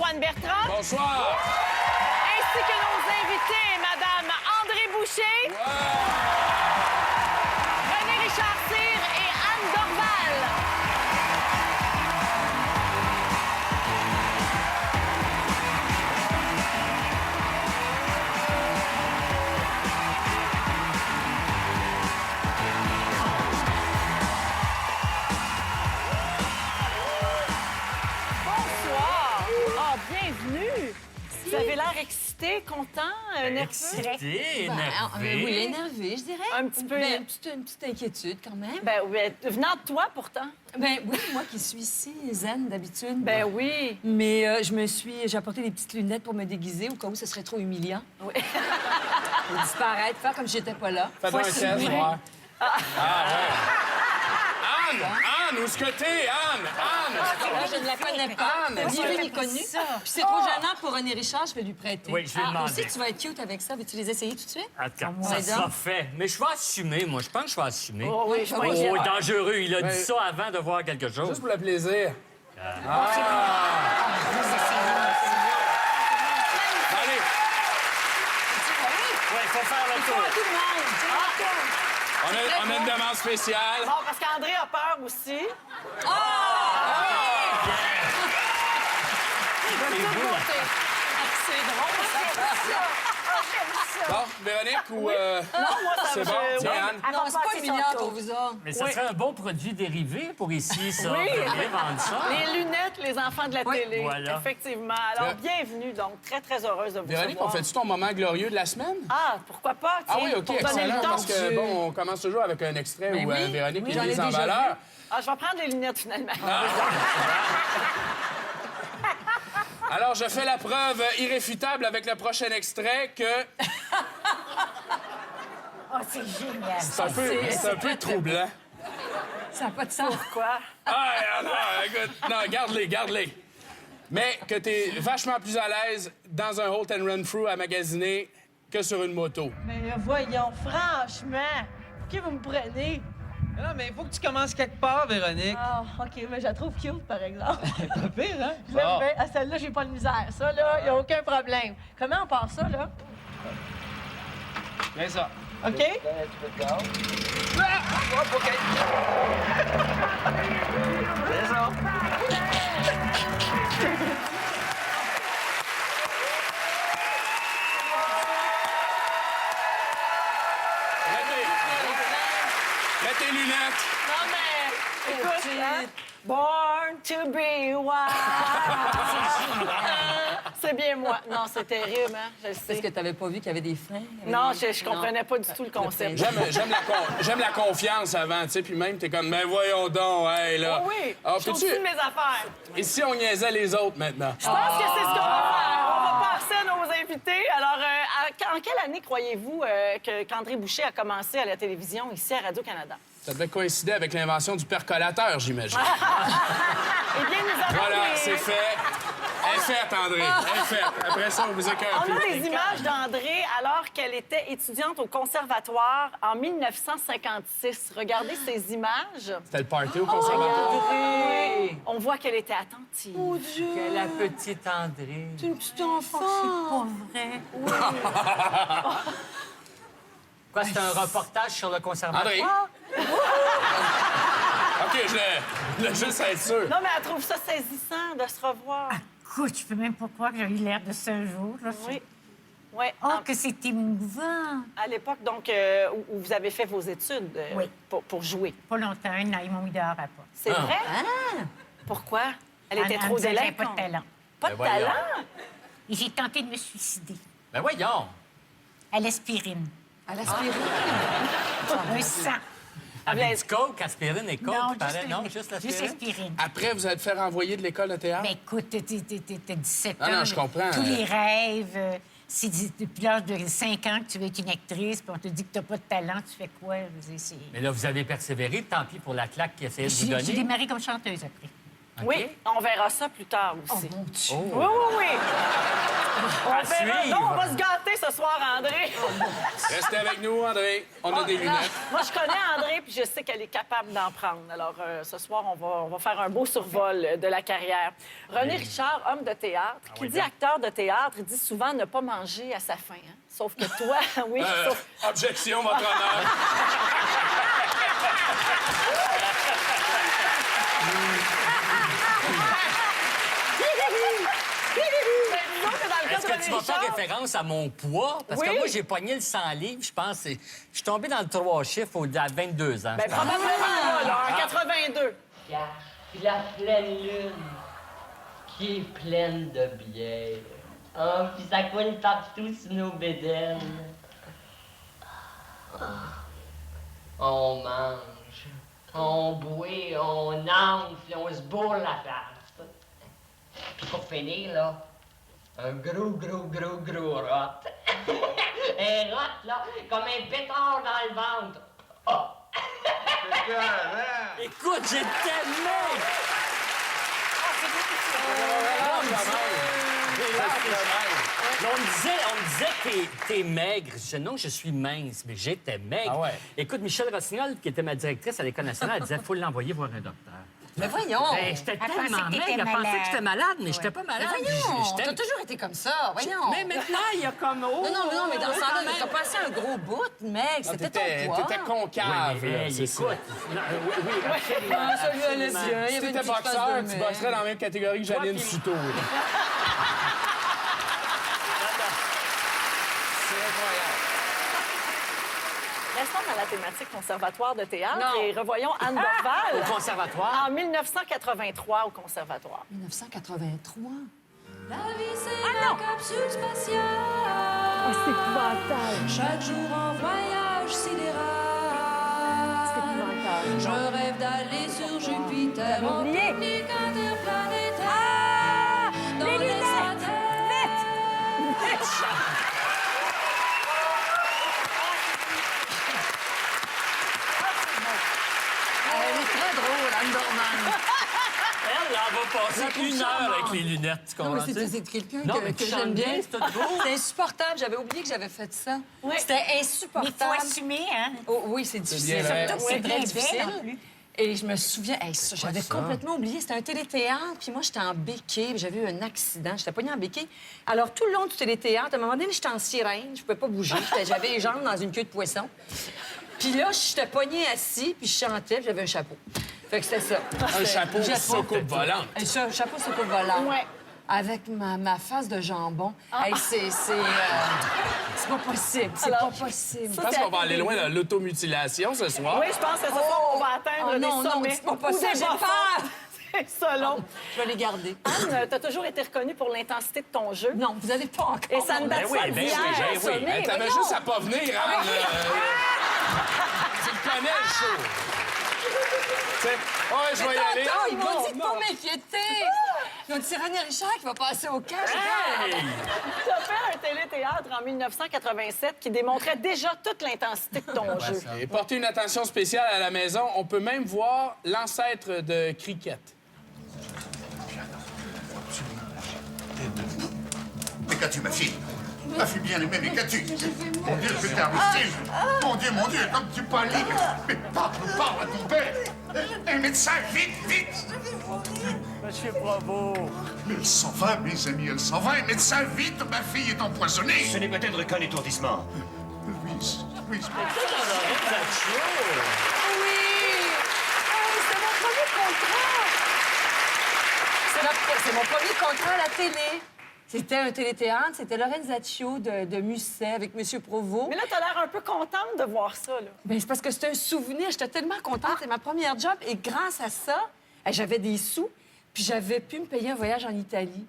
Antoine Bertrand. Bonsoir. Ainsi que nos invités, Madame André Boucher. René Richard Cyr et Anne Dorval. Bonsoir. Ah, bienvenue. Vous avez l'air excité, content, nerveux. Excité, Oui, énervé. énervé, je dirais. Un petit peu. Ben, une petite inquiétude, quand même. Ben oui, venant de toi, pourtant. Ben oui, moi qui suis si zen d'habitude. Ben oui. Mais j'ai apporté des petites lunettes pour me déguiser au cas où ce serait trop humiliant. Oui. Pour disparaître, faire comme si j'étais pas là. Fais-moi un Faut test, assumer. voir. Anne, où est-ce que t'es, Anne? Moi, je ne la connais pas. Anne, Ni vu ni connu. Puis c'est trop gênant pour René Richard, je vais lui prêter. Oui, je vais demander. Aussi, tu vas être cute avec ça. Veux-tu les essayer tout de suite? Attends, Ouais, ça donc. sera fait. Mais je vais assumer, moi. Je pense que je vais assumer. Oh oui, je Oh, vois. dangereux. Il a Ben, dit ça avant de voir quelque chose. Juste pour le plaisir. Allez, Oui, il faut faire le Tout tour. le monde. on a une demande spéciale. Bon, parce qu'André a peur aussi. C'est drôle, ça. Bon, Véronique ou... moi, ça c'est me- bon, oui. tiens, Anne. Non, c'est pas humiliant pour vous autres. Mais ça serait un bon produit dérivé pour ici, ça. Oui. On pourrait vendre ça. Les lunettes, les enfants de la télé. Voilà. Effectivement. Alors, Bien. bienvenue, donc, très heureuse de vous Véronique, on recevoir. fait-tu ton moment glorieux de la semaine? Ah, pourquoi pas? Ah tiens, oui, OK, pour donner excellent. le ton. Parce que, bon, on commence toujours avec un extrait où oui, Véronique oui, est j'en ai mise en déjà valeur. Ah, je vais prendre les lunettes, finalement. Alors, je fais la preuve irréfutable avec le prochain extrait que... Oh, c'est génial. C'est un peu troublant. Ça n'a pas de sens. Quoi? Ah, non, écoute, non, garde-les. Mais que t'es vachement plus à l'aise dans un hold and run through à magasiner que sur une moto. Mais voyons, franchement, pour qui vous me prenez? Non, mais il faut que tu commences quelque part, Véronique. Ah, OK, mais je la trouve cute, par exemple. Pas pire, hein? Je l'aime bien. À celle-là, j'ai pas de misère. Ça, là, y a aucun problème. Comment on part ça, là? Viens ça. OK? Viens ça. Mets tes lunettes. Non, mais... Écoute, hein? Born to be wild. C'est bien moi. Non, c'est terrible, hein? Je le sais. Est-ce que tu n'avais pas vu qu'il y avait des freins? Non, je comprenais pas du tout le concept. J'aime la confiance avant, tu sais, puis même, t'es comme, ben voyons donc, hey, là. Oh oui, Ah, je suis peux-tu- au-dessus de mes affaires. Et si on niaisait les autres maintenant? Je pense que c'est ce qu'on va faire. On va passer à nos invités. Alors, en quelle année croyez-vous qu'André Boucher a commencé à la télévision ici à Radio-Canada? Ça devait coïncider avec l'invention du percolateur, j'imagine. Eh bien, nous avons Voilà, des... c'est fait. Elle est faite, André. Elle est faite. Après ça, on vous écœure On a plus. des images d'André alors qu'elle était étudiante au conservatoire en 1956. Regardez ces images. C'était le party au conservatoire. Oui. On voit qu'elle était attentive. Mon Dieu! La petite André. C'est une petite enfant. Pas vrai. Quoi, c'est un reportage sur le conservatoire? André. OK, je voulais juste être sûr. Non, mais elle trouve ça saisissant de se revoir. Écoute, je peux même pas croire que j'ai eu l'air de ce jour. Là. Oui. Oui. Oh, que c'est émouvant. À l'époque, donc, où vous avez fait vos études Oui. pour jouer. Pas longtemps, non, ils m'ont mis dehors à pas. C'est vrai? Pourquoi? Elle était trop disant que j'avais délinquante. pas de talent. Pas de Ben voyons. talent? Et j'ai tenté de me suicider. Ben voyons. À l'aspirine. À l'aspirine. Un sang. Avec du coke, aspirine et coke, Non, pareil. juste, Non, juste l'aspirine? aspirine. Après, vous allez te faire envoyer de l'école de théâtre? Ben écoute, t'as 17 ans. Ah non, je comprends. Tous les rêves. C'est depuis l'âge de 5 ans que tu veux être une actrice, puis on te dit que t'as pas de talent, tu fais quoi? Je veux dire, Mais là, vous avez persévéré, tant pis pour la claque qui essayait de vous J'ai donner. démarré comme chanteuse après. Oui, on verra ça plus tard aussi. Mon Dieu. Oui, oui, oui. On À verra. suivre. Non, on va se gâter ce soir, André. Restez avec nous, André. On a des lunettes. Moi, je connais André, puis je sais qu'elle est capable d'en prendre. Alors, ce soir, on va faire un beau survol de la carrière. René Richard, homme de théâtre, qui dit acteur de théâtre, il dit souvent ne pas manger à sa faim. Hein? Sauf que toi, oui, sauf... Objection, votre honneur. Disons que dans le cas Est-ce de que René tu vas faire Richard, référence à mon poids? Parce Oui. que moi, j'ai pogné le 100 livres, je pense. Je suis tombé dans le 3 chiffres à 22 ans. ben, je pense. probablement pas, là, en 82. Puis la pleine lune, qui est pleine de bière. Oh, puis ça cogne partout sur nos bédaines. On mange, on boit, on enfle, on se bourre la face. Puis pour finir, là, un gros rot. Un rot, là, comme un pétard dans le ventre. Oh! Écoute, j'ai tellement... Là, on me disait t'es maigre. Je disais non, je suis mince, mais j'étais maigre. Ah ouais. Écoute, Michel Rossignol, qui était ma directrice à l'École nationale, elle disait faut l'envoyer voir un docteur. Mais voyons. Ben, j'étais pensait tellement que maigre, t'étais elle pensait malade. que j'étais malade, mais j'étais pas malade. Voyons. J'étais- T'as toujours été comme ça. Voyons. Mais maintenant, il y a comme... Oh, Non, mais dans ce temps-là, t'as passé un gros bout, mec. Ah, C'était ton poids. T'étais concave, là, Hey, c'est ça. écoute, non, oui, absolument. Ça lui allait absolument. bien. Il y avait Si une t'étais petite face boxeur, de tu mec. bosserais dans la même catégorie que Janine puis- Souto. là. C'est incroyable. Restons dans la thématique conservatoire de théâtre Non. et revoyons Anne Dorval. Au conservatoire. En 1983 au conservatoire. 1983. La vie, c'est la capsule spatiale. C'est épouvantable. Chaque jour en voyage sidéral. Je rêve d'aller sur Jupiter. J'avais En oublié. pique-nique interplanétaire. Dans les satellites. Elle est très drôle, Anne Dorman. Elle, elle va passer une heure avec les lunettes, tu Non, comprends? mais c'est quelqu'un Non, que, mais que tu j'aime chantes bien. bien, c'est tout beau. C'est insupportable. J'avais oublié que j'avais fait ça. C'était Mais il insupportable. faut assumer, hein? Oh, oui, c'est difficile. bien vrai. Surtout que Oui, c'est très bien difficile. belle, en plus. Et je me souviens, hey, ça, j'avais ça? complètement oublié. C'était un téléthéâtre, puis moi, j'étais en béquille, puis j'avais eu un accident. J'étais pognée en béquille. Alors, tout le long du téléthéâtre, à un moment donné, j'étais en sirène, je pouvais pas bouger. J'avais les jambes dans une queue de poisson. Puis là, j'étais pognée assis, puis je chantais, puis j'avais un chapeau. Fait que c'était ça. Un chapeau de soucoupe volante. Un chapeau de soucoupe volant. Ouais. Avec ma face de jambon. Hey, c'est pas possible. C'est pas possible. Je pense qu'on va aller loin dans l'automutilation ce soir. Oui, je pense que ce soir, on va atteindre Oh, des non, non, sommets. dis-moi pas ou ça, des j'ai bas-fonds. peur. C'est ça, long. Je vais les garder. Anne, t'as toujours été reconnue pour l'intensité de ton jeu. Non, vous n'avez pas encore. Et ça ne date Ben oui, pas ben d'hier, oui, ben oui. sonner, Hey, T'avais voyons. juste à pas venir, Anne. Tu le connais, le show. Tu sais, ouais, je vais y aller. Attends, ils m'ont Non, dit de non. pas m'inquiéter. Ils ont dit, c'est René Richard qui va passer au cash. Tu as fait un téléthéâtre en 1987 qui démontrait déjà toute l'intensité de ton jeu. Et portez une attention spéciale à la maison. On peut même voir l'ancêtre de cricket. Mais qu'as-tu, ma fille? Ma fille bien-aimée, mais qu'as-tu? Mon Dieu, que t'es Aristide! Mon Dieu, comme tu pâlis! Mais parle à ton père! Un médecin, vite! Monsieur Provo. Mais elle s'en va, mes amis, elle s'en va! Un médecin, vite! Ma fille est empoisonnée! Ce n'est peut-être qu'un étourdissement. Louise, Oui! Hey, c'est mon premier contrat! C'est mon premier contrat à la télé. C'était un téléthéâtre, c'était Lorenzaccio de Musset avec M. Provo. Mais là, t'as l'air un peu contente de voir ça, là. Ben, c'est parce que c'était un souvenir. J'étais tellement contente. C'était ma première job. Et grâce à ça, j'avais des sous, puis j'avais pu me payer un voyage en Italie.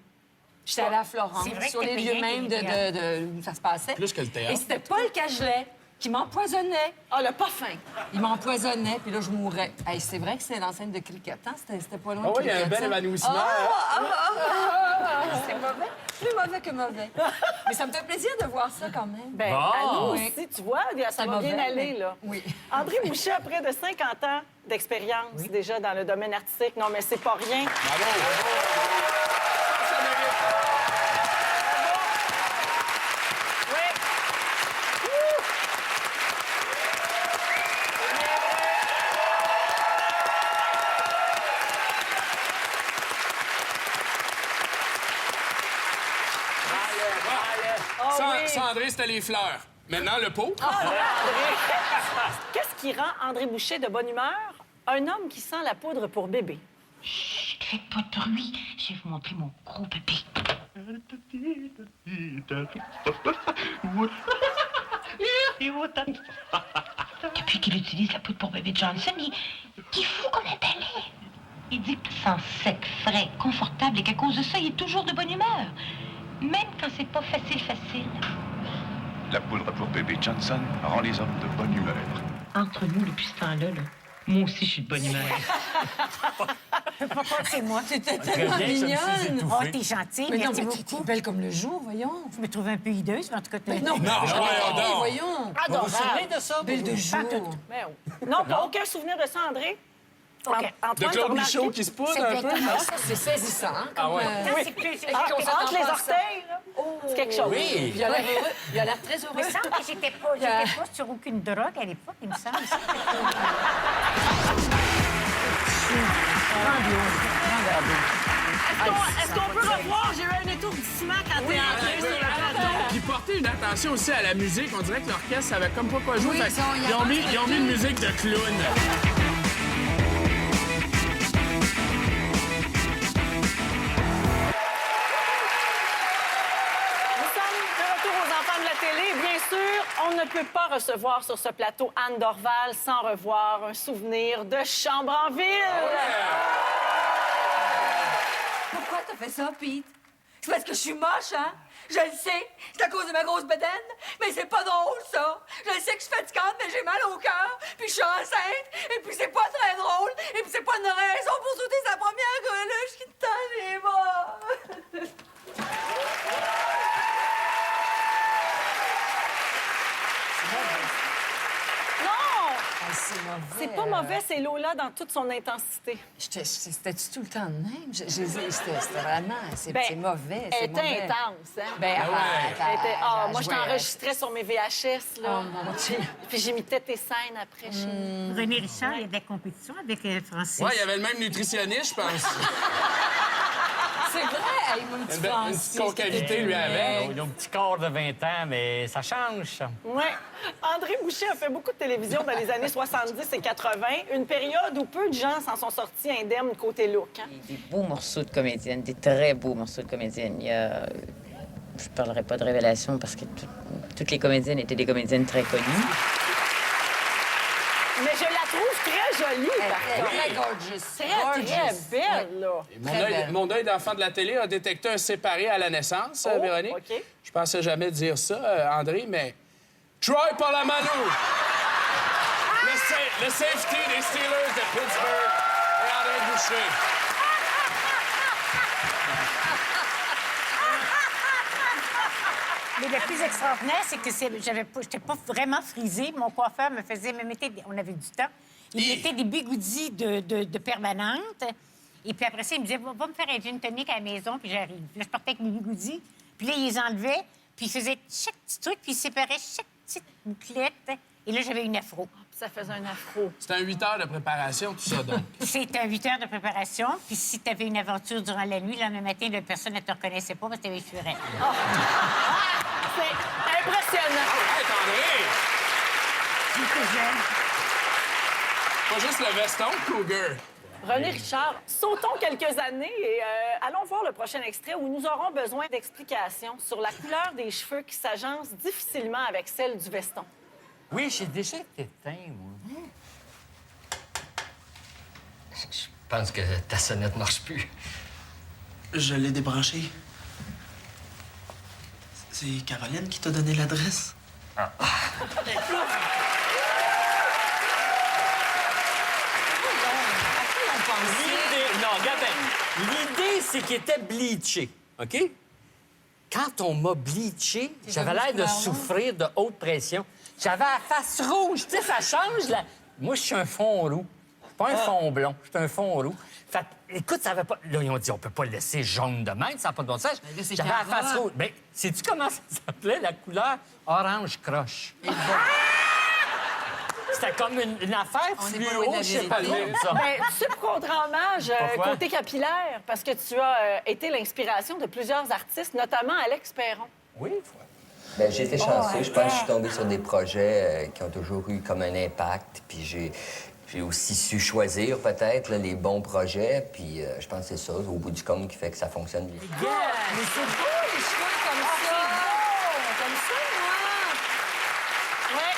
J'étais allée à Florence, C'est vrai que sur t'es les payé lieux même avec les où ça se passait. Plus que le théâtre. Et c'était Paul Cagelet qui m'empoisonnait. Ah, le parfum. Il m'empoisonnait, puis là, je mourrais. Hey, c'est vrai que c'était l'enceinte de cricket, hein? C'était pas loin Ah de oui, il y a un cricket, bel ça. évanouissement. C'est mauvais. Plus mauvais que mauvais. Mais ça me fait plaisir de voir ça quand même. Ben, Bon. à nous Oui. aussi, tu vois, ça C'est va bien mauvais, aller, mais- là. Oui. André Boucher a près de 50 ans d'expérience déjà dans le domaine artistique. Non, mais c'est pas rien. Bravo. Ça mérite. Oui. Ah oui. Sans André, c'était les fleurs. Maintenant, le pot. André. Qu'est-ce qui rend André Boucher de bonne humeur? Un homme qui sent la poudre pour bébé. Chut, faites pas de bruit. Je vais vous montrer mon gros bébé. Depuis qu'il utilise la poudre pour bébé Johnson, il fout comme un balai. Il dit qu'il sent sec, frais, confortable et qu'à cause de ça, il est toujours de bonne humeur. Même quand c'est pas facile. La poudre pour bébé Johnson rend les hommes de bonne humeur. Entre nous, depuis ce temps-là, moi aussi, je suis de bonne humeur. Pourquoi c'est moi? T'étais tellement bien, comme si c'est mignonne. étouffé. Oh, t'es gentille, Mais non, merci mais beaucoup. t'es belle comme le jour, voyons. Je me trouve un peu hideuse, mais en tout cas... Non, voyons donc. voyons. Vous vous souvenez de ça? Belle de jour. Mais oui. Non, pas aucun souvenir de ça, André? OK. De Antoine, t'as Claude remarqué? Michaud qui se pousse C'est un peu. exactement Ah, ça, c'est saisissant, hein, comme, Ah ouais. C'est plus... Ah, qu'on s'attend entre les pas à ça. orteils, là, c'est quelque chose. Oui. Il a l'air heureux. Il a l'air très heureux. Il me semble que j'étais pas sur aucune drogue à l'époque, il me semble. Est-ce qu'on peut revoir? J'ai eu un étourdissement quand t'es entré sur le plateau. Puis porter une attention aussi à la musique. On dirait que l'orchestre savait comme pas quoi jouer. Oui, Fait ils ont- ils ont mis une musique de clown. Nous sommes de retour aux enfants de la télé. Bien sûr, on ne peut pas recevoir sur ce plateau Anne Dorval sans revoir un souvenir de chambre en ville. Pourquoi t'as fait ça, Pete? C'est parce que je suis moche, hein? Je le sais. C'est à cause de ma grosse bedaine. Mais c'est pas drôle, ça. Je le sais que je suis fatigante, mais j'ai mal au cœur. Puis je suis enceinte. Et puis c'est pas très drôle. Et puis c'est pas une raison pour sauter sa première greluche qui te tend les bras. Non! C'est mauvais. C'est pas mauvais, c'est Lola dans toute son intensité. C'était-tu tout le temps de même? C'était vraiment... C'est Ben, mauvais, Elle c'est était mauvais. intense, hein? Ben, Elle était- Ah, moi, je jouais- t'enregistrais sur mes VHS, là. Oh, mon Dieu. Puis j'imitais tes scènes après chez nous. René Richard, il y a des compétitions avec Francis. Ouais, il y avait le même nutritionniste, je pense. C'est vrai! Hey, mon petit Une Francis, petite concavité, lui, avec. Ils ont un petit corps de 20 ans, mais ça change, ça. Ouais. André Boucher a fait beaucoup de télévision dans les années 70 et 80, une période où peu de gens s'en sont sortis indemnes côté look. Hein? Des beaux morceaux de comédienne, des très beaux morceaux de comédienne. Il y a... Je parlerai pas de révélation parce que toutes les comédiennes étaient des comédiennes très connues. Mais je la trouve très jolie, par contre. Très gorgeous. Très belle, là. Mon œil d'enfant de la télé a détecté un séparé à la naissance, Oh, Véronique. OK. Je pensais jamais dire ça, André, mais... Troy Polamalu! Le safety des Steelers de Pittsburgh et André Boucher. Mais le plus extraordinaire, c'est que j'étais pas vraiment frisée. Mon coiffeur me mettait, on avait du temps, il me mettait des bigoudis de permanente. Et puis après ça, il me disait, va me faire un gin tonic à la maison, puis j'arrive. Puis là, je partais avec mes bigoudis, puis là, il les enlevait, puis il faisait chaque petit truc, puis il séparait chaque petite bouclette. Et là, j'avais une afro. Ça faisait un afro. C'est un 8 heures de préparation, tout ça, donc. C'était un 8 heures de préparation, puis si tu avais une aventure durant la nuit, le lendemain matin, la personne ne te reconnaissait pas parce que tu avais furé. C'est impressionnant. Arrête, André! J'étais jeune. Pas juste le veston, Cougar. René Richard, sautons quelques années et allons voir le prochain extrait où nous aurons besoin d'explications sur la couleur des cheveux qui s'agencent difficilement avec celle du veston. Oui, j'ai déjà été teint, moi. Je pense que ta sonnette marche plus. Je l'ai débranché. C'est Caroline qui t'a donné l'adresse. Non, regarde bien. L'idée, c'est qu'il était bleaché, OK? Quand on m'a bleaché, j'avais l'air de souffrir de haute pression. J'avais la face rouge. Tu sais, ça change. Moi, je suis un fond roux. Je suis pas un fond blond. Je suis un fond roux. Fait que, écoute, ça avait pas... Là, ils ont dit, on peut pas le laisser jaune de même, ça n'a pas de bon sens. J'avais la face rouge. Bien, sais-tu comment ça s'appelait, la couleur? Orange croche. C'était comme une affaire fluo, je sais pas trop, ça. Ben, tu sais pourquoi on te rend hommage Pourquoi? côté capillaire? Parce que tu as été l'inspiration de plusieurs artistes, notamment Alex Perron. Oui, Ben, j'ai été chanceux. Je pense que je suis tombé sur des projets qui ont toujours eu comme un impact. Puis j'ai aussi su choisir peut-être là, les bons projets. Puis je pense que c'est ça, au bout du compte, qui fait que ça fonctionne bien. Mais c'est beau, les choix comme ça. Comme ça, moi. Ouais,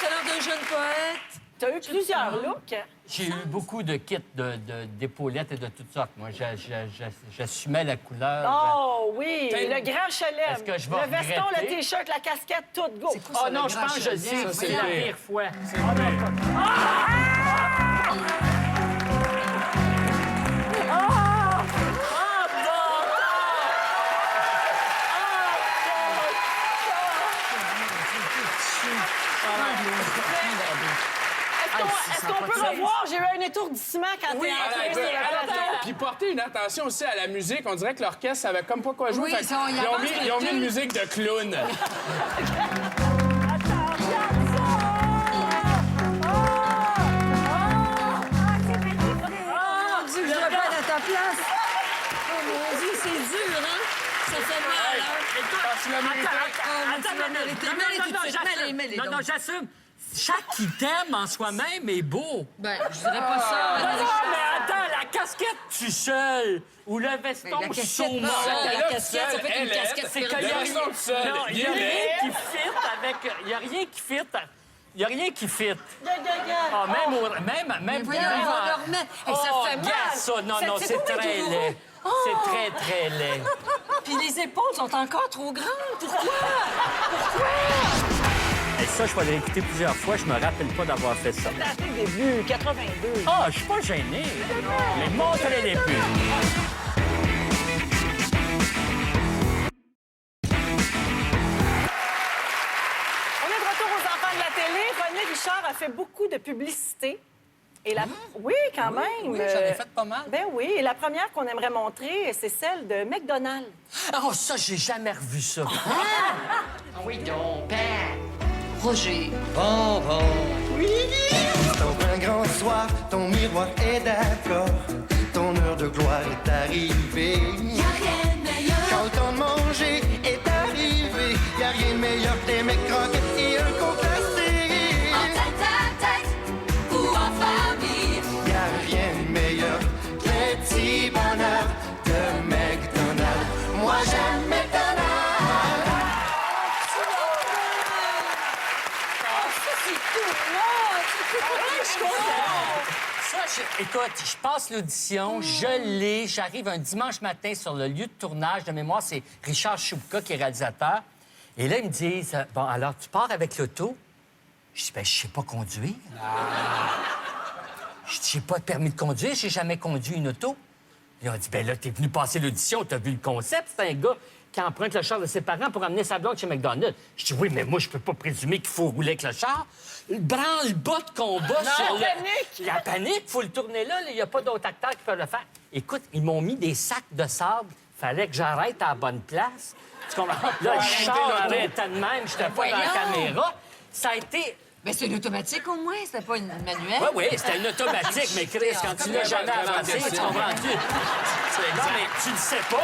T'as l'air d'un jeune poète. tu as eu plusieurs looks. J'ai eu beaucoup de kits d'épaulettes et de toutes sortes. Moi, j'assumais la couleur. Oh oui, le grand chelem. Est-ce que je vais le veston, le regretter? T-shirt, la casquette, tout go. Oh non, je pense que je le sais. Ça, C'est c'est la pire. pire fois. Est-ce qu'on peut revoir? J'ai eu un étourdissement quand t'es entré sur le plateau. Puis porter une attention aussi à la musique. On dirait que l'orchestre savait comme pas quoi jouer. Oui, Fait ils ont- ils ils ont avancent mis, le ils ont mis tune. une musique de clown. Mon Dieu, je dois pas être à ta place. Oh mon Dieu, c'est dur, hein? Ça fait mal, hein? Tu l'as mérité. Non, j'assume. Chaque item en soi-même est beau. Ben, je dirais pas ça. Non, Valérie. mais attends, la casquette tout seul ou le veston Mais la casquette, saumon. la là, casquette, ça seule, peut être une elle aide. casquette C'est qu'il Le y a veston tout seul, Non, il y a il est rien laid. qui fit avec... Il y a rien qui fit... Il y a rien qui fit. Gaga. Ah, même Voyons, on va leur mettre. Hey, ça Oh, fait mal. regarde ça. Non, Ça- non, c'est c'est combien très douloureux? laid. C'est très, très laid. Puis les épaules sont encore trop grandes. Pourquoi? Et ça, je vais le réécouter plusieurs fois. Je me rappelle pas d'avoir fait ça. T'as fait le début, 82. Ah, je suis pas gêné. Mais montrez les pubs. On est de retour aux enfants de la télé. René Richard a fait beaucoup de publicité. Et la... Oui, quand même. Oui, j'en ai fait pas mal. Ben oui. Et la première qu'on aimerait montrer, c'est celle de McDonald's. Oh, ça, j'ai jamais revu ça. Ah oui, donc, père. Roger. Bon, un grand soir, ton miroir est d'accord. Ton heure de gloire est arrivée. Y'a rien de meilleur. Quand le temps de manger est arrivé, y a rien de meilleur que des mecs croquettes et un coke glacé. En tête à tête ou en famille. Y a rien de meilleur que les petits bonheurs de McDonald's. Moi j'aime McDonald's. Écoute, je passe l'audition, je l'ai, j'arrive un dimanche matin sur le lieu de tournage. De mémoire, c'est Richard Choupka qui est réalisateur. Et là, ils me disent, bon, alors, tu pars avec l'auto? Je dis, ben, je sais pas conduire. Je dis, j'ai pas de permis de conduire, j'ai jamais conduit une auto. Ils ont dit, ben là, t'es venu passer l'audition, t'as vu le concept. C'est un gars qui emprunte le char de ses parents pour amener sa blonde chez McDonald's. Je dis, oui, mais moi, je peux pas présumer qu'il faut rouler avec le char. Branle-bas de combat sur le... panique! La panique, faut le tourner là. Il n'y a pas d'autres acteurs qui peuvent le faire. Écoute, ils m'ont mis des sacs de sable. Fallait que j'arrête à la bonne place. Tu comprends? Là, le char arrêtait de même. J'étais pas dans la voyons! caméra. Ça a été... Ben, c'est une automatique au moins, c'était pas une manuelle. Oui, c'était une automatique, mais Chris, quand tu l'as jamais avancé, tu comprends-tu? Non, mais tu le sais pas.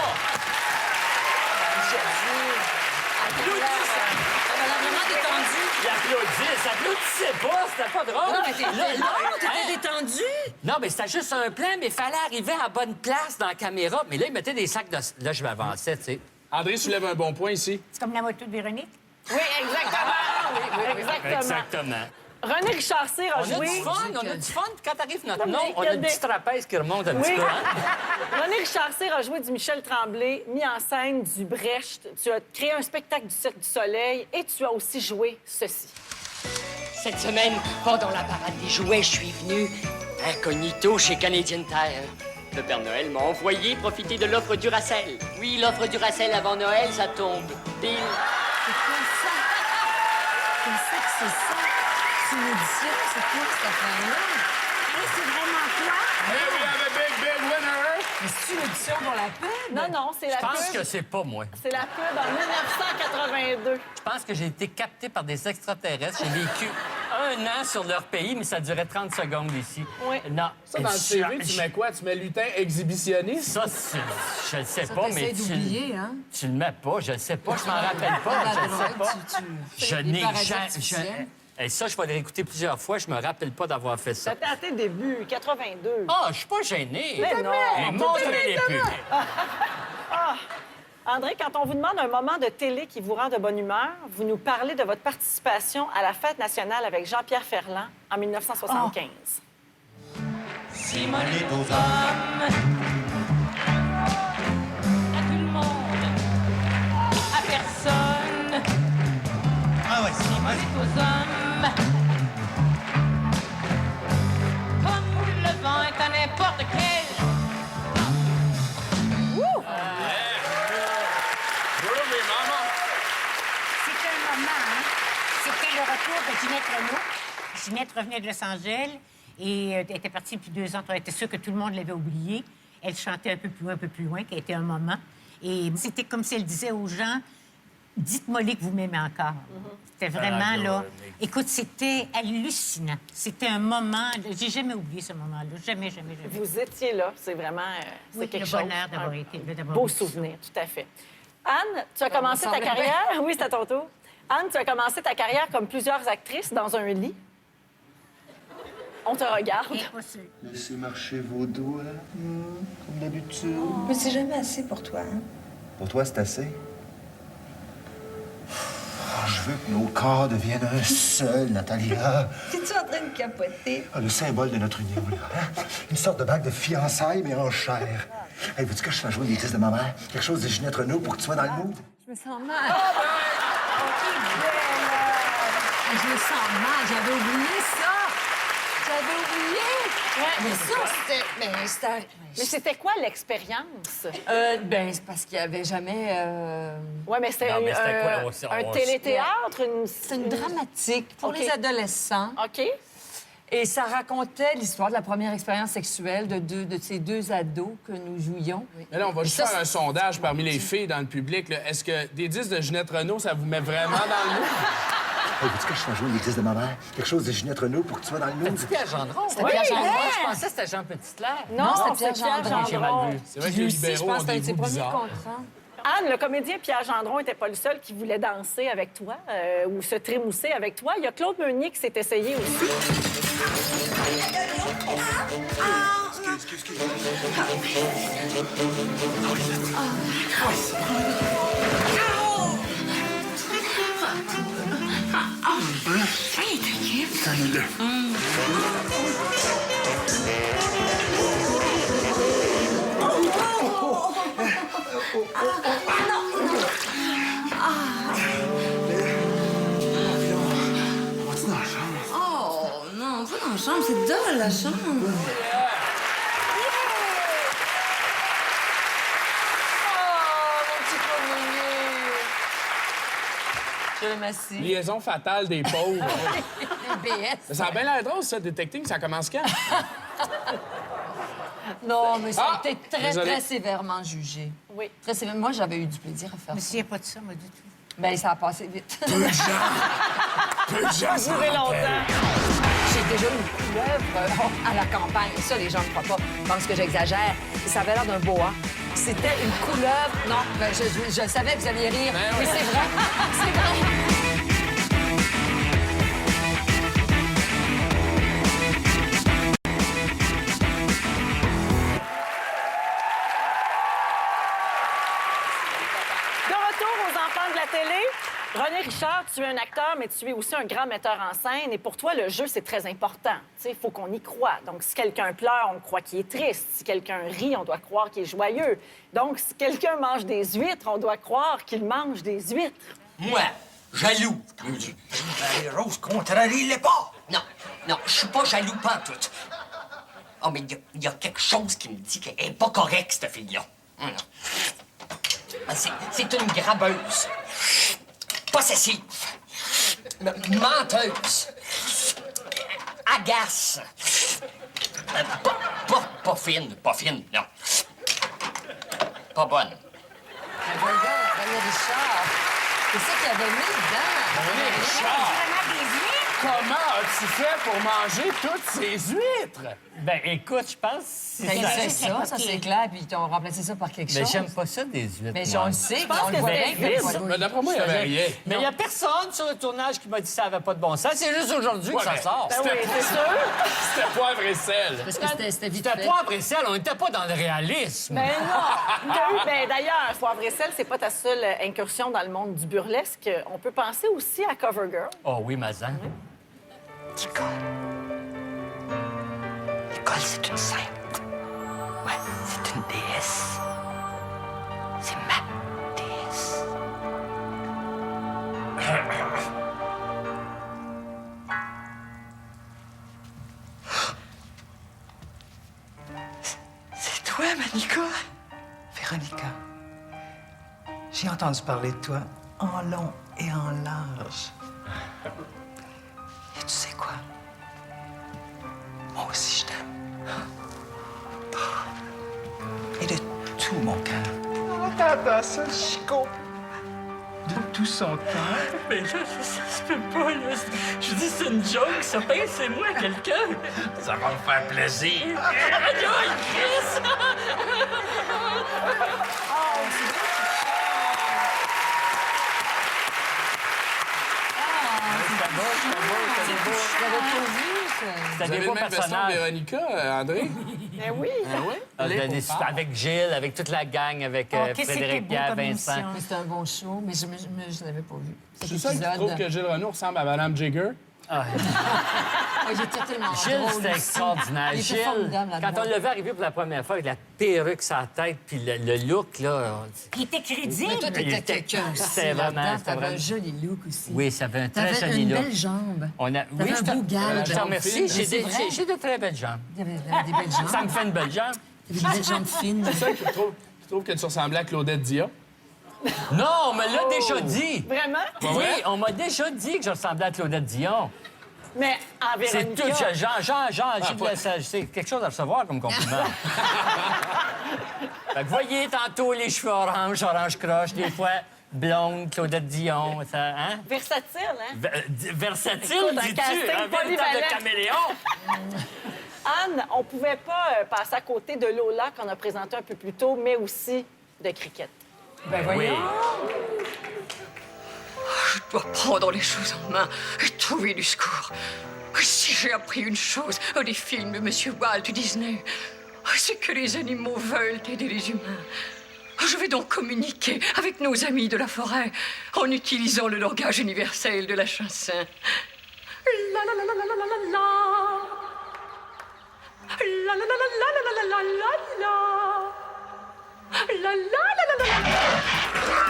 Elle a vraiment détendu. Il applaudissait pas, c'était pas drôle. Non, mais t'étais là, hein? t'étais détendu. Non, mais c'était juste un plan, mais il fallait arriver à la bonne place dans la caméra. Mais là, il mettait des sacs de... Là, je m'avançais, tu sais. André soulève un bon point ici. C'est comme la moto de Véronique. Oui, exactement. Exactement. Exactement. René Richard Cyr a On a joué... du fun, on a du fun. Quand arrive notre Non, nom, mais on il y a a une des- petite trapèze qui remonte un petit Oui. peu. Hein? René Richard Cyr a joué du Michel Tremblay, mis en scène du Brecht. Tu as créé un spectacle du Cirque du Soleil et tu as aussi joué ceci. Cette semaine, pendant la parade des jouets, je suis venu incognito chez Canadian Tire. Le Père Noël m'a envoyé profiter de l'offre Duracell. Oui, l'offre Duracell avant Noël, ça tombe. Pile. C'est ça? C'est une édition, c'est quoi cette affaire-là? Hey, c'est vraiment toi? Here we have a big winner! Mais c'est une édition pour la pub? Non, non, c'est la Je pense pub. que c'est pas moi. C'est la pub en 1982. Je pense que j'ai été capté par des extraterrestres. J'ai vécu 1 an sur leur pays, mais ça durait 30 secondes ici. Oui. Non. Ça, dans le CV, tu mets quoi? Tu mets lutin exhibitionniste? Ça, je le sais pas, mais d'oublier, hein? tu le mets pas. Je le sais pas. Je m'en rappelle pas. Je le sais pas. Je n'ai paradis jamais... artificiels. Et ça, je vais le réécouter plusieurs fois. Je me rappelle pas d'avoir fait ça. C'était à tes débuts, 82. Ah, je suis pas gêné. Mais non. Mais montrez les pubs. André, quand on vous demande un moment de télé qui vous rend de bonne humeur, vous nous parlez de votre participation à la fête nationale avec Jean-Pierre Ferland en 1975. Simone est aux hommes, À tout le monde. À personne. ah ouais, Simone. C'est aux hommes. Comme le vent est à n'importe quel. C'était un moment, hein? C'était le retour de Ginette Renault. Ginette revenait de Los Angeles et elle était partie depuis 2 ans. On était sûr que tout le monde l'avait oubliée. Elle chantait un peu plus loin, qui a été un moment. Et c'était comme si elle disait aux gens, dites-moi que vous m'aimez encore. C'était vraiment, là... Écoute, c'était hallucinant. C'était un moment... J'ai jamais oublié ce moment-là. Jamais, jamais, jamais. Vous étiez là, c'est vraiment c'est Oui, quelque le chose. bonheur d'avoir Un été là, d'avoir beau vécu souvenir, tout à fait. Anne, tu as commencé ta semblait carrière... Oui, c'est à ton tour. Anne, tu as commencé ta carrière comme plusieurs actrices dans un lit. On te regarde. Impossible. Laissez marcher vos doigts, comme d'habitude. Mais c'est jamais assez pour toi, hein? Pour toi, c'est assez? Oh, je veux que nos corps deviennent un seul, Natalia. T'es-tu en train de capoter? Ah, le symbole de notre union, là. Hein? Une sorte de bague de fiançailles, mais en chair. Hey, veux-tu que je fasse jouer l'église de ma mère? Quelque chose de Ginette Renault pour que tu sois dans le mood? Je me sens mal. Je me sens mal. J'avais oublié ça. J'avais oublié. Mais ça, c'était... Mais c'était quoi l'expérience? Ben, c'est parce qu'il n'y avait jamais... Oui, mais c'était Non, mais c'était quoi? un téléthéâtre, C'est une dramatique pour OK. les adolescents. OK. Et ça racontait l'histoire de la première expérience sexuelle de ces 2 ados que nous jouions. Mais là, on va juste Ça, faire un sondage parmi les filles dans le public. là. Est-ce que des disques de Ginette Renault, ça vous met vraiment dans le mood? Hey, veux-tu que je fasse jouer l'église de ma mère? Quelque chose de Ginette Renault pour que tu sois dans le mood? C'était Pierre Gendron. C'était Pierre Gendron. Je pensais que c'était Jean Petitclair. Non, c'était c'est Pierre Pierre Gendron. J'ai mal vu. C'est vrai que Lui les aussi, je libéraux pense ont que c'était un des de ses goûts premiers bizarres. contrats. Anne, le comédien Pierre Gendron n'était pas le seul qui voulait danser avec toi ou se trémousser avec toi. Il y a Claude Meunier qui s'est essayé aussi. Oh, non, pas dans la chambre, c'est dans la chambre. Je l'aime assez. Liaison fatale des pauvres. BS. Mais ça a bien l'air drôle, ça, Detecting. Ça commence quand? Non, mais ça a Ah! été très, Désolé. très sévèrement jugé. Oui. Très sévèrement. Moi, j'avais eu du plaisir à faire Je me ça. souviens pas de ça, moi, du tout. Ben, ça a passé vite. Peu de gens s'en Duré rappellent. longtemps. J'ai déjà eu une couleuvre à la campagne. Ça, les gens ne croient pas. Ils pensent que j'exagère. Ça avait l'air d'un boa. C'était une couleuvre. Non, ben, je savais que vous alliez rire. Ben oui. Mais c'est vrai. C'est vrai. De retour aux enfants de la télé. René Richard, tu es un acteur, mais tu es aussi un grand metteur en scène. Et pour toi, le jeu, c'est très important. Il faut qu'on y croie. Donc, si quelqu'un pleure, on croit qu'il est triste. Si quelqu'un rit, on doit croire qu'il est joyeux. Donc, si quelqu'un mange des huîtres, on doit croire qu'il mange des huîtres. Moi, Jaloux. Rose, contrarie-les pas. Non, non, je suis pas jaloux pas en tout. Oh, mais il y a quelque chose qui me dit qu'elle est pas correcte, cette fille-là. C'est une grabeuse. Possessive. Menteuse. Agace. Pas fine, non. Pas bonne. Regarde, Richard. C'est ça qu'il avait mis dedans. Richard, comment as-tu fait pour manger toutes ces huîtres? Ben, écoute, je pense... si Ben, ça- c'est ça, c'est clair. Puis ils ont remplacé ça par quelque Mais chose. j'aime pas ça, des huîtres. Mais moi. on le sait, Je pense on le que voit c'était bien. vide. Mais d'après moi, il n'y avait rien. Mais il n'y a personne sur le tournage qui m'a dit que ça n'avait pas de bon sens. C'est juste aujourd'hui que Ouais, ça mais sort. Ben oui, c'est sûr. C'était poivre et sel. Parce que c'était vite C'était fait. poivre et sel, on n'était pas dans le réalisme. Mais non! Ben, d'ailleurs, Poivre et sel, c'est pas ta seule incursion dans le monde du burlesque. On peut penser aussi à Covergirl. Oh oui, Mazan. Nicole, c'est une sainte. Ouais, c'est une déesse. C'est ma déesse. C'est toi, ma Nicole? Véronica, j'ai entendu parler de toi en long et en large. Et tu sais quoi? Moi aussi, je t'aime. Et de tout mon cœur. Attends, ça, Chico. De tout son cœur. Mais là, ça se peut pas, là. Je dis, c'est une joke, ça pincez-moi quelqu'un. Ça va me faire plaisir. Aïe, Chris! J'avais pas vu ça. Vous C'était avez des le beaux même veston que personnages. Véronica, André? Ben oui. Ah oui? Ah, avec Gilles, avec toute la gang, avec Oh, qu'est-ce que Frédéric c'était beau Pierre, comme Vincent. émission. Mais c'était un bon show, mais je ne l'avais pas vu. C'est ça que tu trouves que Gilles Renaud ressemble à Madame Jigger? Ah, Il était tellement Gilles, drôle c'était aussi. extraordinaire. Il était Gilles, formidable quand là-dedans. on l'a vu arriver pour la première fois avec la perruque sur la tête, puis le look, là... Il était crédible. Mais toi, Il t'étais était- quelqu'un aussi. c'était vraiment- là-dedans. c'était T'avais un vraiment- joli look aussi. Oui, ça avait un très T'avais joli une look. belle jambe. On a... T'avais un beau galbe. Je te remercie. C'est vrai. J'ai de très belles jambes. Il y avait des belles jambes. Ça me fait une belle jambe. Il y avait des belles jambes fines. C'est ça qui trouve que tu ressemblais à Claudette Dia? Non, on me l'a déjà dit. Vraiment? Oui, on m'a déjà dit que je ressemblais à Claudette Dion. Mais en C'est Véronica... tout, c'est quelque chose à recevoir comme compliment. Fait que voyez, tantôt, les cheveux orange croche, des fois blonde, Claudette Dion, ça, hein? Versatile, hein? Versatile, Écoute, un dis-tu? casting Un véritable polyvalent. caméléon? Anne, on pouvait pas passer à côté de Lola qu'on a présenté un peu plus tôt, mais aussi de Cricket. Ben voyons. Je dois prendre les choses en main et trouver du secours. Si j'ai appris une chose des films de M. Walt Disney, c'est que les animaux veulent aider les humains. Je vais donc communiquer avec nos amis de la forêt en utilisant le langage universel de la chanson. La la la la la la la la la. La la la la la la la la la la. La la la la la la.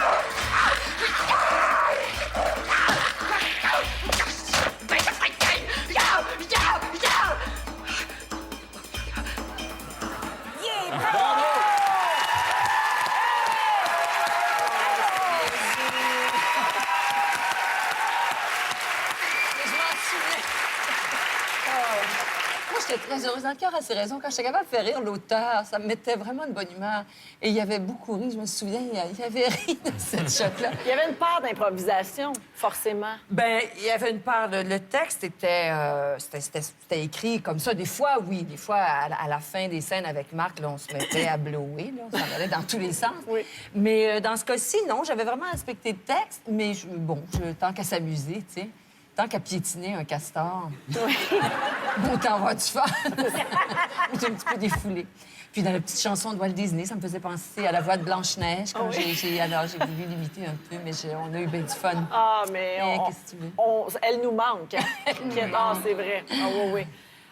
Je m'en souviens. Moi, j'étais très heureuse. Dans le cœur, à ses raisons. Quand j'étais capable de faire rire l'auteur, ça me mettait vraiment de bonne humeur. Et il y avait beaucoup ri. Je me souviens, il y avait ri de cette shot-là. Il y avait une part d'improvisation, forcément. Ben, il y avait une part. Le texte était, c'était écrit comme ça. Des fois, oui. Des fois, à la fin des scènes avec Marc, là, on se mettait à blower. Là. Ça allait dans tous les sens. Oui. Mais dans ce cas-ci, non, j'avais vraiment respecté le texte. Mais tant qu'à s'amuser, tu sais. Tant qu'à piétiner un castor. Autant avoir du fun. Ou un petit peu défoulé. Puis dans la petite chanson de Walt Disney, ça me faisait penser à la voix de Blanche-Neige. Quand j'ai voulu l'imiter un peu, mais on a eu bien du fun. Ah, mais Qu'est-ce que tu veux? elle nous manque. Hein? Cricket. Ah, c'est vrai. Ah, oui, oui.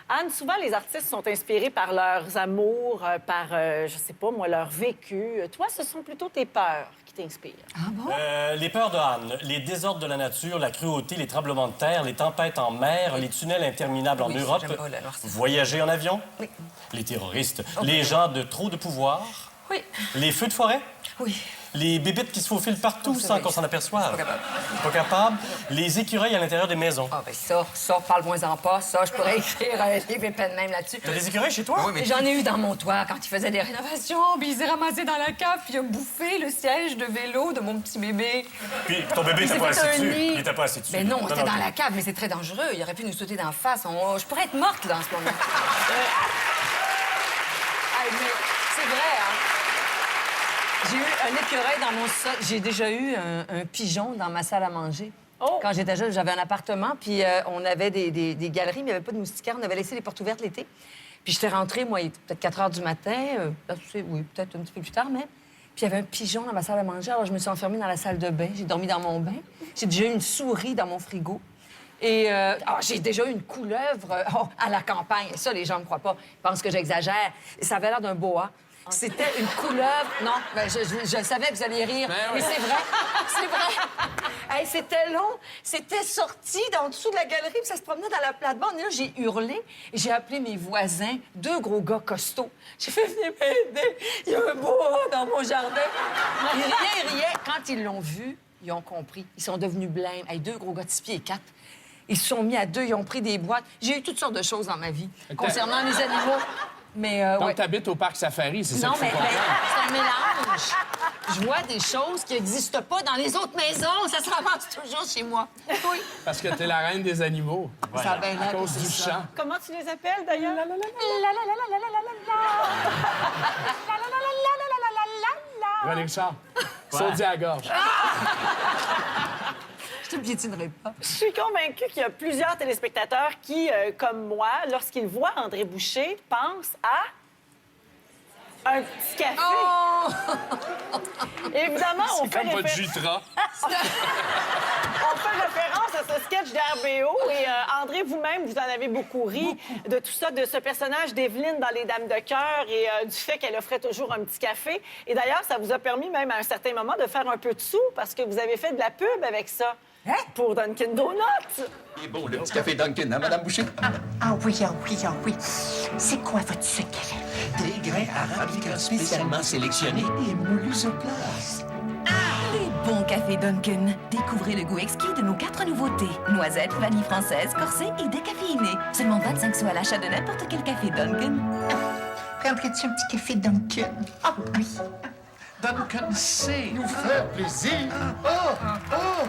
Anne, souvent, les artistes sont inspirés par leurs amours, par, je sais pas, moi, leur vécu. Toi, ce sont plutôt tes peurs qui t'inspirent. Ah bon? Les peurs de Anne, les désordres de la nature, la cruauté, les tremblements de terre, les tempêtes en mer, les tunnels interminables en Europe, j'aime pas la noirceur. voyager en avion, Oui. les terroristes, les gens de trop de pouvoir, Oui. les feux de forêt, Oui. les bébites qui se faufilent partout c'est sans vrai. qu'on s'en aperçoive. Pas capable. Pas capable. Les écureuils à l'intérieur des maisons. Ah, ben ça, parle-moi-en pas. Ça, je pourrais écrire un livre épais de même là-dessus. T'as des écureuils chez toi? Oui, mais J'en ai eu dans mon toit quand il faisait des rénovations, puis il s'est ramassé dans la cave, puis il a bouffé le siège de vélo de mon petit bébé. Puis ton bébé Il était s'est pas fait assis un dessus. nid. Il était pas assis dessus. Ben non, c'était dans la cave, mais c'est très dangereux. Il aurait pu nous sauter d'en face. Je pourrais être morte, là, en ce moment. Hey, mais c'est vrai, hein? J'ai eu un écureuil dans mon sol. J'ai déjà eu un pigeon dans ma salle à manger. Oh! Quand j'étais jeune, j'avais un appartement, puis on avait des galeries, mais il n'y avait pas de moustiquaires. On avait laissé les portes ouvertes l'été. Puis j'étais rentrée, moi, il était peut-être 4 heures du matin. Oui, peut-être un petit peu plus tard, même. Puis il y avait un pigeon dans ma salle à manger. Alors je me suis enfermée dans la salle de bain. J'ai dormi dans mon bain. J'ai déjà eu une souris dans mon frigo. Et j'ai déjà eu une couleuvre à la campagne. Et ça, les gens ne me croient pas. Ils pensent que j'exagère. Ça avait l'air d'un boa. C'était une couleuvre. Non, ben, je savais que vous alliez rire. Ben Mais oui. c'est vrai. C'est vrai. Hey, c'était long. C'était sorti d'en dessous de la galerie, puis ça se promenait dans la plate-bande. Et là, j'ai hurlé et j'ai appelé mes voisins, 2 gros gars costauds. J'ai fait venir m'aider. Il y a un boa dans mon jardin. Ils riaient. Quand ils l'ont vu, ils ont compris. Ils sont devenus blêmes. Hey, 2 gros gars de 6 pieds et 4. Ils se sont mis à 2, ils ont pris des boîtes. J'ai eu toutes sortes de choses dans ma vie concernant les animaux. Mais, Donc, ouais. t'habites au parc Safari, c'est ça Non, qu'il faut mais comprendre. c'est un mélange. Je vois des choses qui n'existent pas dans les autres maisons. Ça se ramasse toujours chez moi. Oui. Parce que t'es la reine des animaux. Ça a bien À l'air que cause c'est du ça. chant. Comment tu les appelles, d'ailleurs? René Richard, saudi à la gorge. Je te piétinerai pas. Je suis convaincue qu'il y a plusieurs téléspectateurs qui, comme moi, lorsqu'ils voient André Boucher, pensent à un petit café. Oh! Évidemment, on fait, Comme votre Jutra. on fait référence à ce sketch d'RBO. Et André, vous-même, vous en avez beaucoup ri de tout ça, de ce personnage d'Evelyne dans Les Dames de cœur et du fait qu'elle offrait toujours un petit café. Et d'ailleurs, ça vous a permis même à un certain moment de faire un peu de sous parce que vous avez fait de la pub avec ça. Pour Dunkin' Donuts. Il est bon, le petit café Dunkin', hein, Madame Boucher? Ah oui, ah oui, ah oui. C'est quoi votre secret? Des grains arabica spécialement sélectionnés et moulus sur place. Les bons cafés Dunkin'. Découvrez le goût exquis de nos 4 nouveautés. Noisettes, vanille française, corsée et décaféiné. Seulement 25 sous à l'achat de n'importe quel café Dunkin'. Prendrais-tu un petit café Dunkin'? Ah oui. Dunkin' sait nous faire plaisir. Oh! Oh!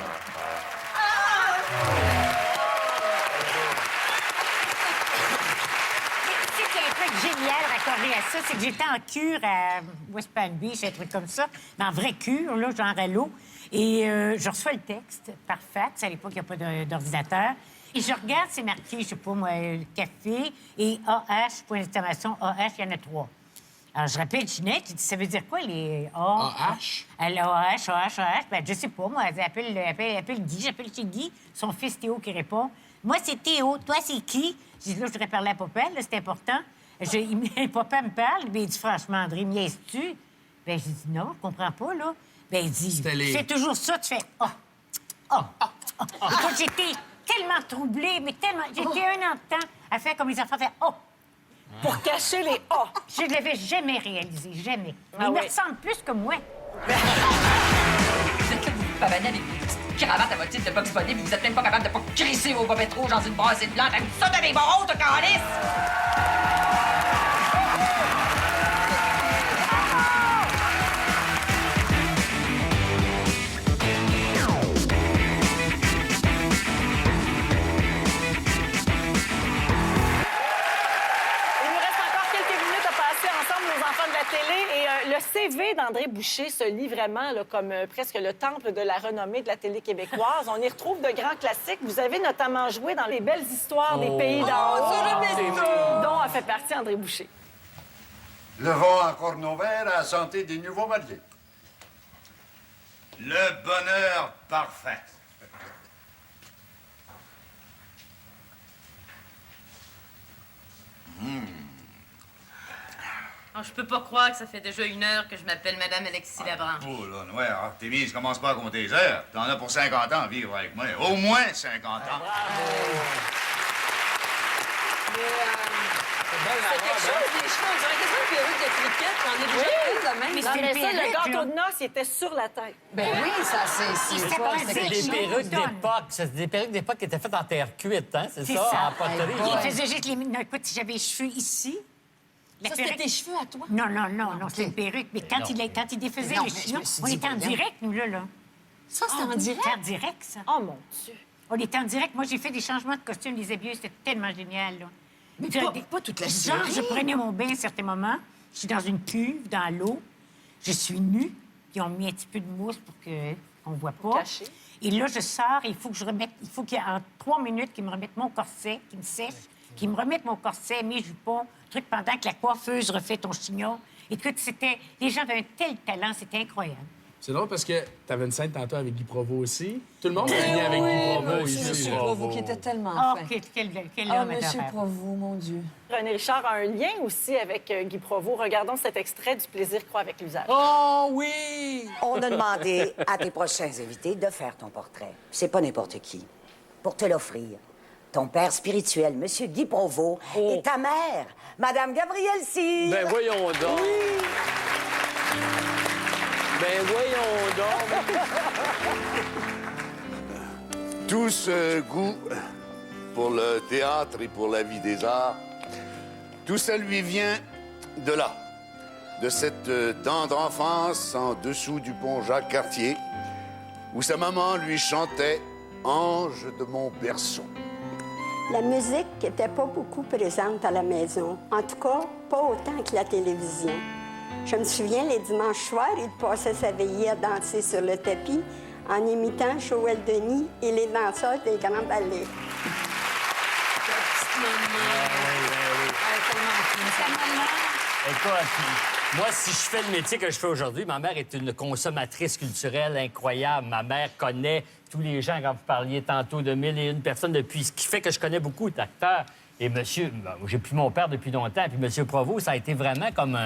C'est un truc génial raccordé à ça, c'est que j'étais en cure à West Palm Beach, un truc comme ça, mais en vraie cure, là, genre à l'eau. Et je reçois le texte par fax. À l'époque, il n'y a pas d'ordinateur. Et je regarde, c'est marqué, je sais pas moi, café et AH, point d'exclamation, AH, il y en a 3. Alors, je rappelle Ginette, je dis, ça veut dire quoi, les AH? Elle a AH, AH, AH. Ben, je sais pas, moi, elle appelle Guy, j'appelle chez Guy, son fils Théo qui répond. Moi, c'est Théo, toi, c'est qui? Je dis, là, je voudrais parler à Papa, là, c'est important. Papa me parle, ben, il dit, franchement, André, niaises-tu? Ben, je dis, non, je comprends pas, là. Ben, il dit, c'est toujours ça, tu fais, Écoute, j'étais tellement troublée, mais tellement. J'étais un an de temps à faire comme les enfants faisaient, Pour cacher les A. Je ne l'avais jamais réalisé, jamais. Mais Ah il me oui. ressemble plus que moi. Vous êtes là, vous pavanez avec des petites cravates à votre titre de Bugs Bunny, puis vous êtes même pas capable de pas crisser vos bobettes rouges dans une brassée de blanc. T'as ça de des barreaux, de calice! Il nous reste encore quelques minutes à passer ensemble, nos enfants de la télé. Et le CV d'André Boucher se lit vraiment là, comme presque le temple de la renommée de la télé québécoise. On y retrouve de grands classiques. Vous avez notamment joué dans Les belles histoires des pays d'en haut, dont a fait partie André Boucher. Levons encore nos verres à la santé des nouveaux mariés. Le bonheur parfait. Oh, je peux pas croire que ça fait déjà 1 heure que je m'appelle Madame Alexis Labrand. Oh là, ouais, Artémise, commence pas à compter les heures. T'en as pour 50 ans à vivre avec moi. Au moins 50 ans. C'est quelque chose, les cheveux, on dirait quasiment une perruque de cricket. On est déjà prise de même. Mais ça, le gâteau de noces, il était sur la tête. Ben oui, ça, c'est C'est des perruques d'époque. C'est des perruques d'époque qui étaient faites en terre cuite, hein? C'est ça, en poterie. Il faisait juste les... Non, écoute, j'avais les cheveux ici. Ça, c'était tes cheveux à toi? Non, c'est une perruque. Mais quand il défaisait les cheveux, on était en direct, nous, là. Ça, c'était en direct? C'était en direct, ça. Oh, mon Dieu. On était en direct. Moi, j'ai fait des changements de costume, des habillés. C'était tellement génial, là. Mais pas toute la Genre, série. je prenais mon bain à certains moments. Je suis dans une cuve, dans l'eau. Je suis nue. Ils ont mis un petit peu de mousse pour qu'on ne voit pas. Caché. Et là, je sors. Il faut qu'il y ait en 3 minutes qu'ils me remettent mon corset, qu'ils me sèchent, qu'ils me remettent mon corset, mes jupons, truc pendant que la coiffeuse refait ton chignon. Écoute, les gens avaient un tel talent, c'était incroyable. C'est drôle parce que t'avais une scène tantôt avec Guy Provo aussi. Tout le monde est venu avec Guy Provo ici. Monsieur Provo, qui était tellement Oh, fin. quel Ah, homme Monsieur adorable. Provo, mon Dieu. René Richard a un lien aussi avec Guy Provo. Regardons cet extrait du Plaisir croît avec l'usage. Oh oui! On a demandé à tes prochains invités de faire ton portrait. C'est pas n'importe qui. Pour te l'offrir, ton père spirituel, Monsieur Guy Provo, et ta mère, Madame Gabrielle Cyr. Ben voyons donc. Ben voyons donc. Tout ce goût pour le théâtre et pour la vie des arts, tout ça lui vient de là, de cette tendre enfance en dessous du pont Jacques-Cartier, où sa maman lui chantait « Ange de mon berceau ». La musique n'était pas beaucoup présente à la maison. En tout cas, pas autant que la télévision. Je me souviens, les dimanches soirs, il passait sa veillée à danser sur le tapis en imitant Joël Denis et les danseurs des grands ballets. Écoute, moi, si je fais le métier que je fais aujourd'hui, ma mère est une consommatrice culturelle incroyable. Ma mère connaît tous les gens, quand vous parliez tantôt de 1001 personnes, depuis ce qui fait que je connais beaucoup d'acteurs. Et monsieur, j'ai plus mon père depuis longtemps, puis monsieur Provo, ça a été vraiment comme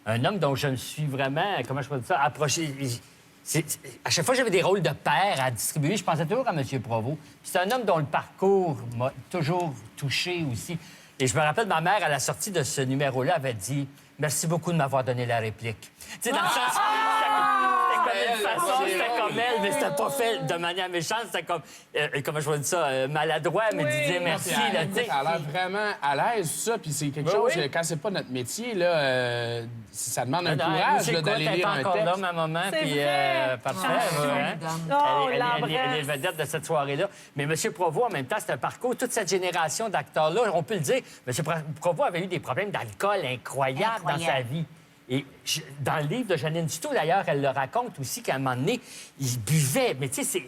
un homme dont je me suis vraiment, comment je peux dire ça, approché. À chaque fois que j'avais des rôles de père à distribuer, je pensais toujours à M. Provo. Puis c'est un homme dont le parcours m'a toujours touché aussi. Et je me rappelle, ma mère, à la sortie de ce numéro-là, avait dit « Merci beaucoup de m'avoir donné la réplique. » Tu sais, dans le sens... C'était comme elle, mais c'était pas fait de manière méchante. C'était comme, comment je vois ça, maladroit, mais de dire merci. Là, Elle a l'air vraiment à l'aise, ça. Puis c'est quelque chose, quand c'est pas notre métier, là, ça demande un courage là, d'aller lire un encore texte. là, ma maman, puis parfait. Elle est vedette de cette soirée-là. Mais M. Provo, en même temps, c'est un parcours. Toute cette génération d'acteurs-là, on peut le dire, M. Provo avait eu des problèmes d'alcool incroyables dans sa vie. Et dans le livre de Janine Dutot, d'ailleurs, elle le raconte aussi qu'à un moment donné, il buvait. Mais tu sais,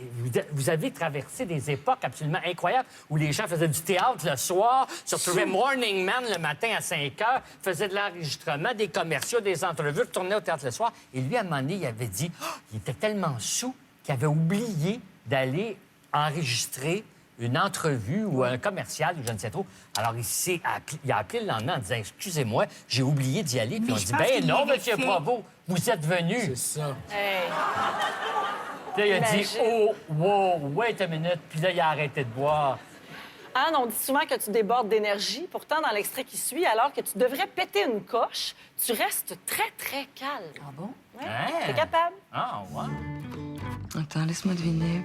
vous avez traversé des époques absolument incroyables où les gens faisaient du théâtre le soir, se retrouvaient Morning Man le matin à 5 heures, faisaient de l'enregistrement, des commerciaux, des entrevues, retournaient au théâtre le soir. Et lui, à un moment donné, il avait dit, il était tellement saoul qu'il avait oublié d'aller enregistrer une entrevue ou un commercial ou je ne sais trop. Alors, il a appelé le lendemain en disant « Excusez-moi, j'ai oublié d'y aller. » Puis on dit « Ben non, monsieur Provo, vous êtes venu. » C'est ça. Hey. Puis là, il a dit « Oh, wow, wait a minute. » Puis là, il a arrêté de boire. Anne, on dit souvent que tu débordes d'énergie. Pourtant, dans l'extrait qui suit, alors que tu devrais péter une coche, tu restes très, très calme. Ah bon? Ouais. T'es capable. Ah, ouais. Attends, laisse-moi deviner.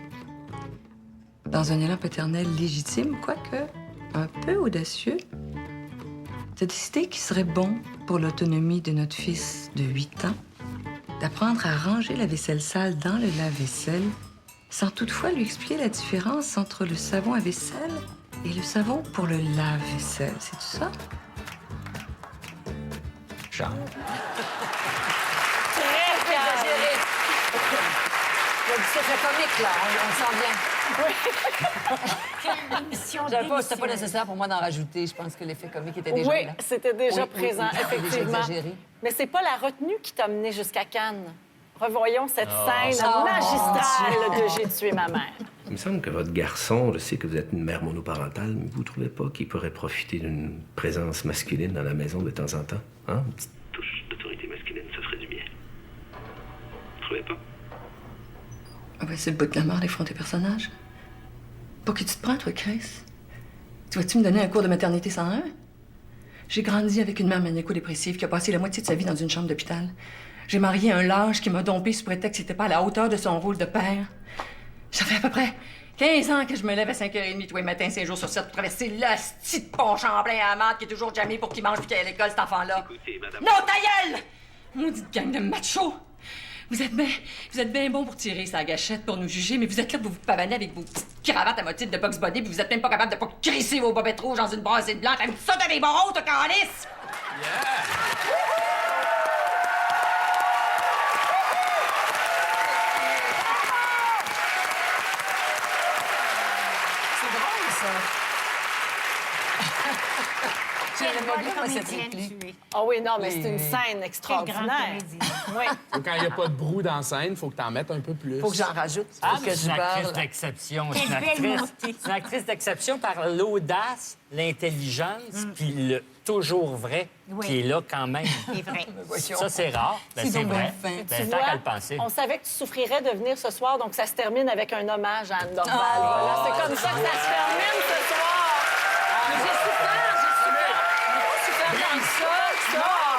Dans un élan paternel légitime, quoique un peu audacieux, t'as décidé qu'il serait bon pour l'autonomie de notre fils de 8 ans d'apprendre à ranger la vaisselle sale dans le lave-vaisselle sans toutefois lui expliquer la différence entre le savon à vaisselle et le savon pour le lave-vaisselle. C'est tout ça? Genre. Très exagéré. Il y a du secret comique, là. On sent bien. Quelle émission C'était pas nécessaire pour moi d'en rajouter. Je pense que l'effet comique était déjà Oui, là. c'était déjà Oui, présent, oui, c'était déjà effectivement. exagéré. Mais c'est pas la retenue qui t'a mené jusqu'à Cannes. Revoyons cette scène Oh, magistrale de J'ai tué ma mère. Il me semble que votre garçon, je sais que vous êtes une mère monoparentale, mais vous ne trouvez pas qu'il pourrait profiter d'une présence masculine dans la maison de temps en temps? Hein? Une petite touche d'autorité masculine, ça ferait du bien. Vous trouvez pas? Ah ouais, c'est le bout de la mort des tes personnages. Pour qui tu te prends, toi, Chris? Tu vas-tu me donner un cours de maternité 101? J'ai grandi avec une mère maniaco-dépressive qui a passé la moitié de sa vie dans une chambre d'hôpital. J'ai marié un lâche qui m'a dompé sous prétexte qu'il n'était pas à la hauteur de son rôle de père. Ça fait à peu près 15 ans que je me lève à 5h30 tous les matins, 5 jours sur 7 pour traverser le petit pont Champlain à Amande qui est toujours jamais pour qu'il mange puis qu'il aille à l'école, cet enfant-là. Écoutez, madame... Non, ta gueule! Maudite gang de machos! Vous êtes bien bon pour tirer sa gâchette, pour nous juger, mais vous êtes là pour vous pavaner avec vos petites cravates à motif de Bugs Bunny, puis vous êtes même pas capable de pas crisser vos bobettes rouges dans une brassée de blanc. T'as mis ça dans des barreaux, toi, calice! C'est drôle, ça. J'aurais pas vu comment cette réplique. Ah oui, non, mais c'est une scène extraordinaire. Oui. Quand il n'y a pas de brou dans la scène, il faut que tu en mettes un peu plus. Faut que j'en rajoute. Ah, Faut mais que c'est je une actrice parle. d'exception. Quelle C'est une belle actrice, montée. c'est une actrice d'exception par l'audace, l'intelligence, puis le toujours vrai Oui. qui est là quand même. C'est vrai. Ça, c'est rare. Ben, C'est c'est donc vrai. bien fin. Ben, Tu tant vois, qu'à le penser. on savait que tu souffrirais de venir ce soir, donc ça se termine avec un hommage à Anne Dorval. Oh! Voilà, c'est comme ça que ça se termine ce soir. Mais j'ai souffert dans ça.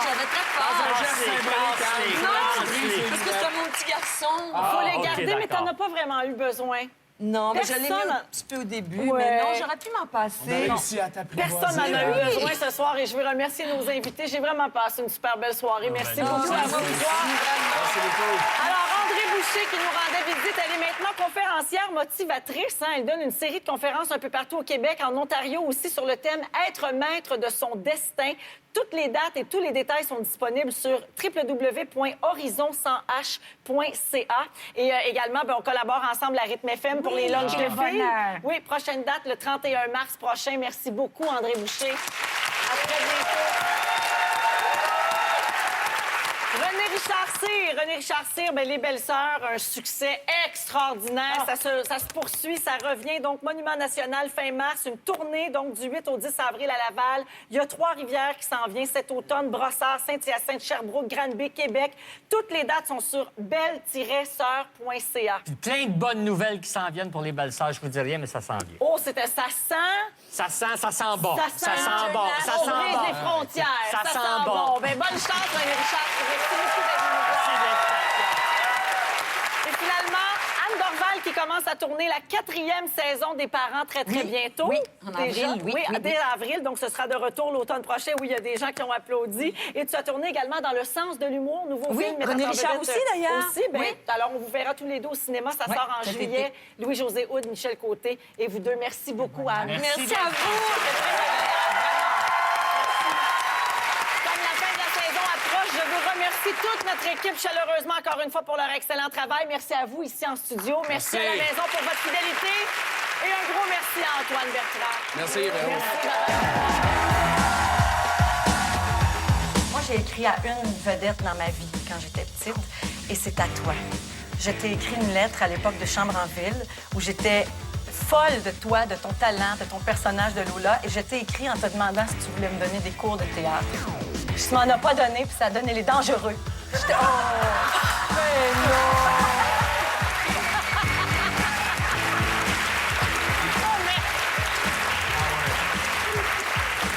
J'avais très peur. Non, parce que c'est mon petit garçon. Il faut les ok, garder, mais d'accord. t'en as pas vraiment eu besoin. Non, mais je l'ai mis Personne- un petit peu au début, Ouais. mais non, j'aurais pu m'en passer. Réussi à t'apprivoiser. Personne n'en a eu Oui. besoin ce soir et je veux remercier nos invités. J'ai vraiment passé une super belle soirée. Merci beaucoup à vous. Merci beaucoup. Alors, André Boucher, qui nous rendait visite, elle est maintenant conférencière motivatrice. Elle donne une série de conférences un peu partout au Québec, en Ontario aussi, sur le thème « Être maître de son destin ». Toutes les dates et tous les détails sont disponibles sur www.horizon100h.ca. Et également, on collabore ensemble à Rythme FM pour les lunchs de quel filles. bonheur. Oui, prochaine date, le 31 mars prochain. Merci beaucoup, André Boucher. À très bientôt. René Richard Cyr, ben, Les Belles-Sœurs, un succès extraordinaire. Ça se poursuit, ça revient. Donc, Monument national fin mars, une tournée donc du 8 au 10 avril à Laval. Il y a Trois-Rivières qui s'en vient cet automne, Brossard, Saint-Hyacinthe, Sherbrooke, Granby, Québec. Toutes les dates sont sur belle-sœur.ca. Puis plein de bonnes nouvelles qui s'en viennent pour les belles-sœurs. Je vous dis rien, mais ça s'en vient. Oh, c'était ça sent. Ça sent bon. Ça sent bon. Ça on sent brise bon. les frontières. Ça sent bon. Ben, bonne chance, René Richard. Merci beaucoup d'être venu nous voir. Et finalement, Anne Dorval qui commence à tourner la 4e saison des parents très bientôt. Oui, en Déjà. avril, oui, Dès avril, donc ce sera de retour l'automne prochain où il y a des gens qui ont applaudi. Et tu as tourné également dans Le sens de l'humour, nouveau Oui, film. René mettant en Richard vedette, aussi, d'ailleurs. Aussi, ben, Oui. alors on vous verra tous les deux au cinéma. Ça sort en cet juillet. été. Louis-José Houd, Michel Côté et vous deux. Merci beaucoup, Anne. Merci. à vous. Comme la fin de la saison approche, je veux remercier toute notre équipe chaleureusement encore une fois pour leur excellent travail. Merci à vous ici en studio. Merci à la maison pour votre fidélité. Et un gros merci à Antoine Bertrand. Merci, Véro. Moi, j'ai écrit à une vedette dans ma vie quand j'étais petite, et c'est à toi. Je t'ai écrit une lettre à l'époque de Chambre en Ville où j'étais folle de toi, de ton talent, de ton personnage de Lola, et je t'ai écrit en te demandant si tu voulais me donner des cours de théâtre. Tu m'en as pas donné, puis ça a donné Les Dangereux. J'étais... Oh! Mais non!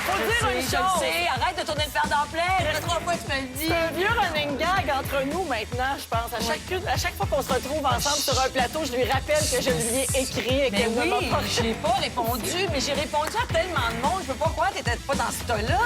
Faut dire une Je chose. le sais, arrête de tourner le fer d'emploi. Il reste 3 fois que tu me le dis. C'est un vieux running gag entre nous maintenant, je pense. À chaque fois qu'on se retrouve ensemble sur un plateau, je lui rappelle que je lui ai écrit et Mais qu'elle oui, ne m'a pas... j'ai pas répondu, mais j'ai répondu à tellement de monde. Je peux pas croire que t'étais pas dans ce tas-là.